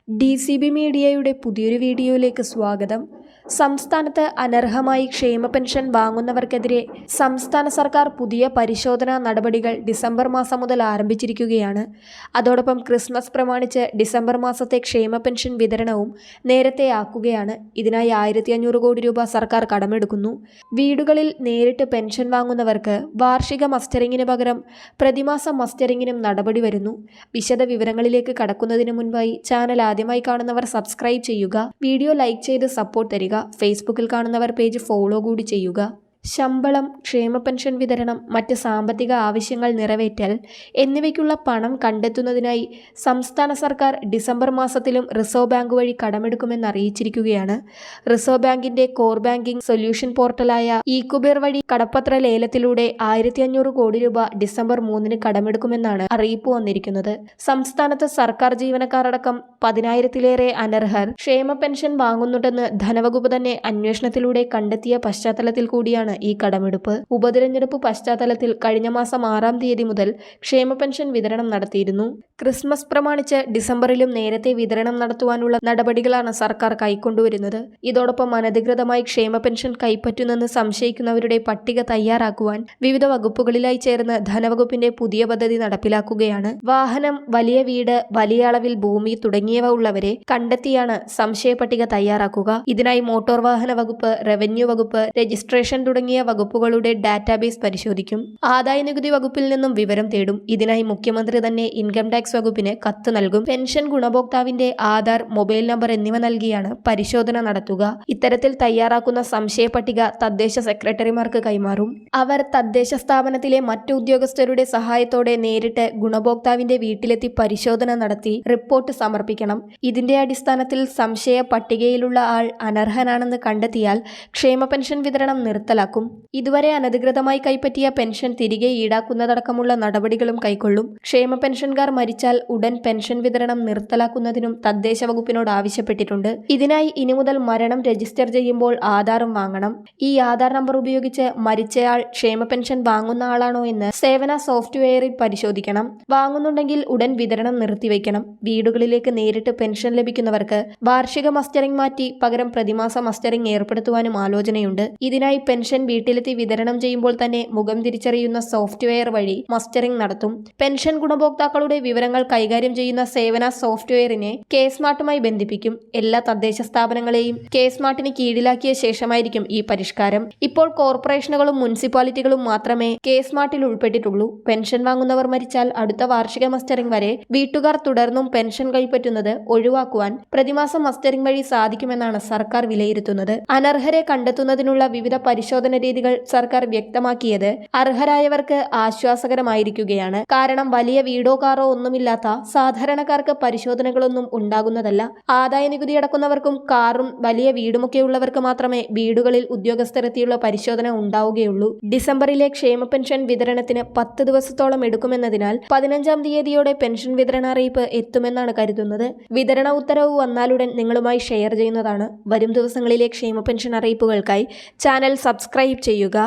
DCB മീഡിയയുടെ പുതിയൊരു വീഡിയോയിലേക്ക് സ്വാഗതം. സംസ്ഥാനത്ത് അനർഹമായി ക്ഷേമ പെൻഷൻ വാങ്ങുന്നവർക്കെതിരെ സംസ്ഥാന സർക്കാർ പുതിയ പരിശോധനാ നടപടികൾ ഡിസംബർ മാസം മുതൽ ആരംഭിച്ചിരിക്കുകയാണ്. അതോടൊപ്പം ക്രിസ്മസ് പ്രമാണിച്ച് ഡിസംബർ മാസത്തെ ക്ഷേമ പെൻഷൻ വിതരണവും നേരത്തെ ആക്കുകയാണ്. ഇതിനായി 1500 കോടി രൂപ സർക്കാർ കടമെടുക്കുന്നു. വീടുകളിൽ നേരിട്ട് പെൻഷൻ വാങ്ങുന്നവർക്ക് വാർഷിക മസ്റ്ററിങ്ങിന് പകരം പ്രതിമാസ മസ്റ്ററിങ്ങിനും നടപടി വരുന്നു. വിശദ വിവരങ്ങളിലേക്ക് കടക്കുന്നതിന് മുൻപായി ചാനൽ ആദ്യമായി കാണുന്നവർ സബ്സ്ക്രൈബ് ചെയ്യുക, വീഡിയോ ലൈക്ക് ചെയ്ത് സപ്പോർട്ട് തരിക. ഫേസ്ബുക്കിൽ കാണുന്നവർ പേജ് ഫോളോ കൂടി ചെയ്യുക. ശമ്പളം, ക്ഷേമ പെൻഷൻ വിതരണം, മറ്റ് സാമ്പത്തിക ആവശ്യങ്ങൾ നിറവേറ്റൽ എന്നിവയ്ക്കുള്ള പണം കണ്ടെത്തുന്നതിനായി സംസ്ഥാന സർക്കാർ ഡിസംബർ മാസത്തിലും റിസർവ് ബാങ്ക് വഴി കടമെടുക്കുമെന്ന് അറിയിച്ചിരിക്കുകയാണ്. റിസർവ് ബാങ്കിന്റെ കോർ ബാങ്കിംഗ് സൊല്യൂഷൻ പോർട്ടലായ ഇകുബേർ വഴി കടപ്പത്ര ലേലത്തിലൂടെ 1500 കോടി രൂപ ഡിസംബർ 3-ന് കടമെടുക്കുമെന്നാണ് അറിയിപ്പ് വന്നിരിക്കുന്നത്. സംസ്ഥാനത്ത് സർക്കാർ ജീവനക്കാരടക്കം 10,000-ലേറെ അനർഹർ ക്ഷേമ പെൻഷൻ വാങ്ങുന്നുണ്ടെന്ന് ധനവകുപ്പ് തന്നെ അന്വേഷണത്തിലൂടെ കണ്ടെത്തിയ പശ്ചാത്തലത്തിൽ കൂടിയാണ് ഈ കടമെടുപ്പ്. ഉപതിരഞ്ഞെടുപ്പ് പശ്ചാത്തലത്തിൽ കഴിഞ്ഞ മാസം 6-ാം തീയതി മുതൽ ക്ഷേമ പെൻഷൻ വിതരണം നടത്തിയിരുന്നു. ക്രിസ്മസ് പ്രമാണിച്ച് ഡിസംബറിലും നേരത്തെ വിതരണം നടത്തുവാനുള്ള നടപടികളാണ് സർക്കാർ കൈക്കൊണ്ടുവരുന്നത്. ഇതോടൊപ്പം അനധികൃതമായി ക്ഷേമ പെൻഷൻ കൈപ്പറ്റുന്നെന്ന് സംശയിക്കുന്നവരുടെ പട്ടിക തയ്യാറാക്കുവാൻ വിവിധ വകുപ്പുകളിലായി ചേർന്ന് ധനവകുപ്പിന്റെ പുതിയ പദ്ധതി നടപ്പിലാക്കുകയാണ്. വാഹനം, വലിയ വീട്, വലിയ അളവിൽ ഭൂമി തുടങ്ങിയവ ഉള്ളവരെ കണ്ടെത്തിയാണ് സംശയ പട്ടിക തയ്യാറാക്കുക. ഇതിനായി മോട്ടോർ വാഹന വകുപ്പ്, റവന്യൂ വകുപ്പ്, രജിസ്ട്രേഷൻ തുടങ്ങിയ വകുപ്പുകളുടെ ഡാറ്റാബേസ് പരിശോധിക്കും. ആദായ നികുതി വകുപ്പിൽ നിന്നും വിവരം തേടും. ഇതിനായി മുഖ്യമന്ത്രി തന്നെ ഇൻകം ടാക്സ് വകുപ്പിന് കത്ത് നൽകും. പെൻഷൻ ഗുണഭോക്താവിന്റെ ആധാർ, മൊബൈൽ നമ്പർ എന്നിവ നൽകിയാണ് പരിശോധന നടത്തുക. ഇത്തരത്തിൽ തയ്യാറാക്കുന്ന സംശയ പട്ടിക തദ്ദേശ സെക്രട്ടറിമാർക്ക് കൈമാറും. അവർ തദ്ദേശ സ്ഥാപനത്തിലെ മറ്റു ഉദ്യോഗസ്ഥരുടെ സഹായത്തോടെ നേരിട്ട് ഗുണഭോക്താവിന്റെ വീട്ടിലെത്തി പരിശോധന നടത്തി റിപ്പോർട്ട് സമർപ്പിക്കണം. ഇതിന്റെ അടിസ്ഥാനത്തിൽ സംശയ പട്ടികയിലുള്ള ആൾ അനർഹനാണെന്ന് കണ്ടെത്തിയാൽ ക്ഷേമ പെൻഷൻ വിതരണം നിർത്തലാക്കും. ഇതുവരെ അനധികൃതമായി കൈപ്പറ്റിയ പെൻഷൻ തിരികെ ഈടാക്കുന്നതടക്കമുള്ള നടപടികളും കൈക്കൊള്ളും. ക്ഷേമ പെൻഷൻകാർ മരിച്ചാൽ ഉടൻ പെൻഷൻ വിതരണം നിർത്തലാക്കുന്നതിനും തദ്ദേശ വകുപ്പിനോട് ആവശ്യപ്പെട്ടിട്ടുണ്ട്. ഇതിനായി ഇനി മുതൽ മരണം രജിസ്റ്റർ ചെയ്യുമ്പോൾ ആധാറും വാങ്ങണം. ഈ ആധാർ നമ്പർ ഉപയോഗിച്ച് മരിച്ചയാൾ ക്ഷേമ പെൻഷൻ വാങ്ങുന്ന ആളാണോ എന്ന് സേവന സോഫ്റ്റ്വെയറിൽ പരിശോധിക്കണം. വാങ്ങുന്നുണ്ടെങ്കിൽ ഉടൻ വിതരണം നിർത്തിവെക്കണം. വീടുകളിലേക്ക് നേരിട്ട് പെൻഷൻ ലഭിക്കുന്നവർക്ക് വാർഷിക മസ്റ്ററിംഗ് മാറ്റി പകരം പ്രതിമാസ മസ്റ്ററിംഗ് ഏർപ്പെടുത്തുവാനും ആലോചനയുണ്ട്. ഇതിനായി പെൻഷൻ വീട്ടിലെത്തി വിതരണം ചെയ്യുമ്പോൾ തന്നെ മുഖം തിരിച്ചറിയുന്ന സോഫ്റ്റ്വെയർ വഴി മസ്റ്ററിംഗ് നടത്തും. പെൻഷൻ ഗുണഭോക്താക്കളുടെ വിവരങ്ങൾ കൈകാര്യം ചെയ്യുന്ന സേവന സോഫ്റ്റ്വെയറിനെ കെ-സ്മാർട്ടുമായി ബന്ധിപ്പിക്കും. എല്ലാ തദ്ദേശ സ്ഥാപനങ്ങളെയും കെ-സ്മാർട്ടിന് കീഴിലാക്കിയ ശേഷമായിരിക്കും ഈ പരിഷ്കാരം. ഇപ്പോൾ കോർപ്പറേഷനുകളും മുനിസിപ്പാലിറ്റികളും മാത്രമേ കെ-സ്മാർട്ടിൽ ഉൾപ്പെട്ടിട്ടുള്ളൂ. പെൻഷൻ വാങ്ങുന്നവർ മരിച്ചാൽ അടുത്ത വാർഷിക മസ്റ്ററിംഗ് വരെ വീട്ടുകാർ തുടർന്നും പെൻഷൻ കൈപ്പറ്റുന്നത് ഒഴിവാക്കുവാൻ പ്രതിമാസ മസ്റ്ററിംഗ് വഴി സാധിക്കുമെന്നാണ് സർക്കാർ വിലയിരുത്തുന്നത്. അനർഹരെ കണ്ടെത്തുന്നതിനുള്ള വിവിധ പരിശോധന രീതികൾ സർക്കാർ വ്യക്തമാക്കിയത് അർഹരായവർക്ക് ആശ്വാസകരമായിരിക്കുകയാണ്. കാരണം വലിയ വീടോ കാറോ ഒന്നുമില്ലാത്ത സാധാരണക്കാർക്ക് പരിശോധനകളൊന്നും ഉണ്ടാകുന്നതല്ല. ആദായ നികുതി അടക്കുന്നവർക്കും കാറും വലിയ വീടുമൊക്കെയുള്ളവർക്ക് മാത്രമേ വീടുകളിൽ ഉദ്യോഗസ്ഥരെത്തിയുള്ള പരിശോധന ഉണ്ടാവുകയുള്ളൂ. ഡിസംബറിലെ ക്ഷേമ പെൻഷൻ വിതരണത്തിന് 10 ദിവസത്തോളം എടുക്കുമെന്നതിനാൽ 15-ാം തീയതിയോടെ പെൻഷൻ വിതരണ അറിയിപ്പ് എത്തുമെന്നാണ് കരുതുന്നത്. വിതരണ ഉത്തരവ് വന്നാലുടൻ നിങ്ങളുമായി ഷെയർ ചെയ്യുന്നതാണ്. വരും ദിവസങ്ങളിലെ ക്ഷേമ പെൻഷൻ അറിയിപ്പുകൾക്കായി ചാനൽ സബ്സ്ക്രൈബ് ചെയ്യുക.